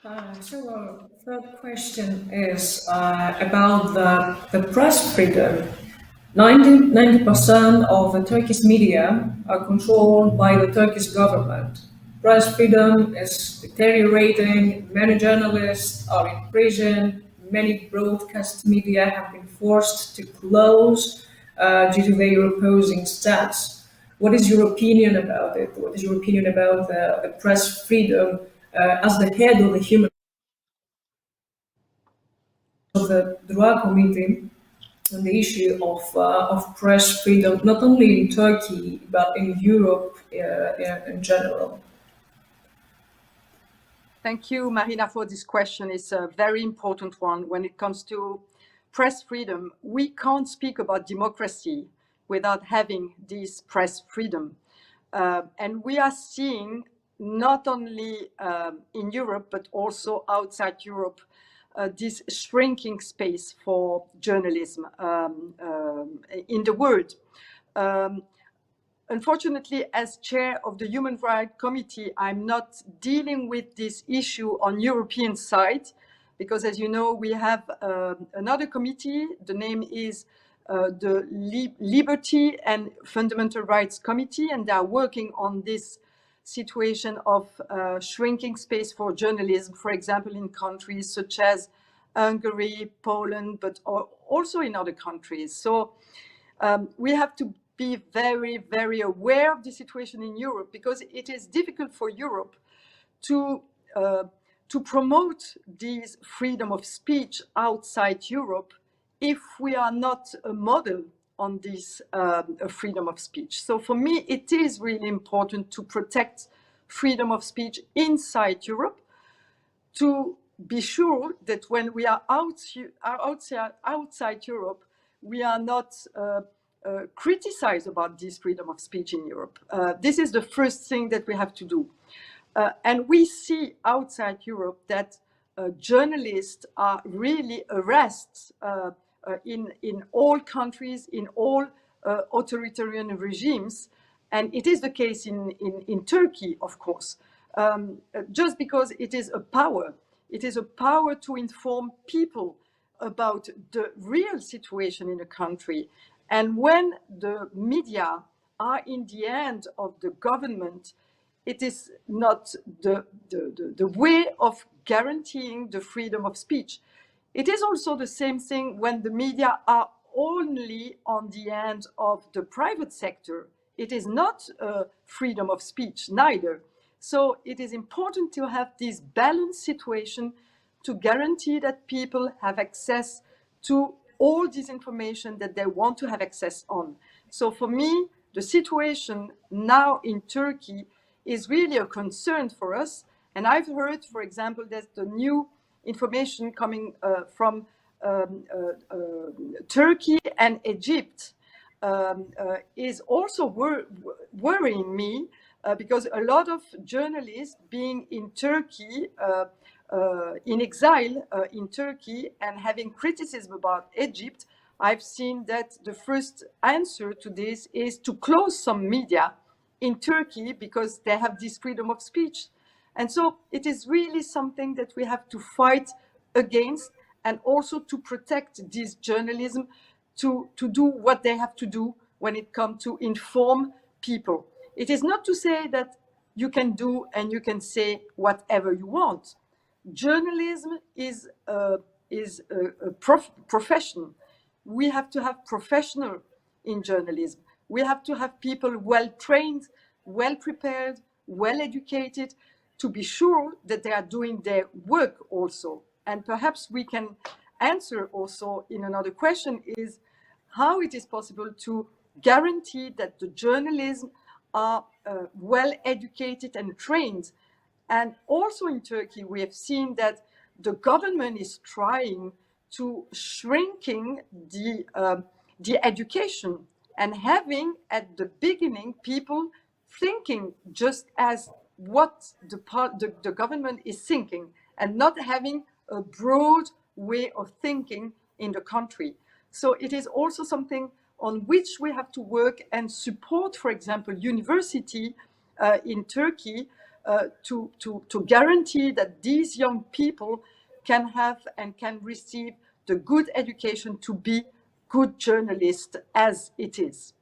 Third question is about the press freedom. 90% of the Turkish media are controlled by the Turkish government. Press freedom is deteriorating, many journalists are in prison, many broadcast media have been forced to close due to their opposing stance. What is your opinion about it? What is your opinion about the press freedom as the head of the Human of the DROI committee on the issue of press freedom, not only in Turkey but in Europe in general? Thank you, Marina, for this question. It's a very important one. When it comes to press freedom, we can't speak about democracy without having this press freedom. And we are seeing not only in Europe, but also outside Europe, this shrinking space for journalism in the world. Unfortunately, as chair of the Human Rights Committee, I'm not dealing with this issue on European side, because as you know, we have another committee. The name is the Liberty and Fundamental Rights Committee, and they are working on this situation of shrinking space for journalism, for example, in countries such as Hungary, Poland, but also in other countries. So we have to be very, very aware of the situation in Europe, because it is difficult for Europe to promote this freedom of speech outside Europe if we are not a model on this freedom of speech. So for me, it is really important to protect freedom of speech inside Europe, to be sure that when we are outside Europe, we are not criticized about this freedom of speech in Europe. This is the first thing that we have to do. And we see outside Europe that journalists are really harassed in all countries, in all authoritarian regimes. And it is the case in Turkey, of course, just because it is a power. It is a power to inform people about the real situation in a country. And when the media are in the hand of the government, it is not the way of guaranteeing the freedom of speech. It is also the same thing when the media are only on the hand of the private sector. It is not freedom of speech, neither. So it is important to have this balanced situation to guarantee that people have access to all this information that they want to have access on. So for me, the situation now in Turkey is really a concern for us. And I've heard, for example, that the new information coming from Turkey and Egypt is also worrying me, because a lot of journalists being in Turkey, in exile in Turkey, and having criticism about Egypt, I've seen that the first answer to this is to close some media in Turkey because they have this freedom of speech. And so it is really something that we have to fight against, and also to protect this journalism, to do what they have to do when it comes to inform people. It is not to say that you can do and you can say whatever you want. Journalism is a profession. We have to have professional in journalism. We have to have people well trained, well prepared, well educated, to be sure that they are doing their work also. And perhaps we can answer also in another question is how it is possible to guarantee that the journalists are well educated and trained. And also in Turkey, we have seen that the government is trying to shrinking the education, and having at the beginning people thinking just as what the government is thinking, and not having a broad way of thinking in the country. So it is also something on which we have to work and support, for example, university in Turkey, to guarantee that these young people can have and can receive the good education to be good journalists as it is.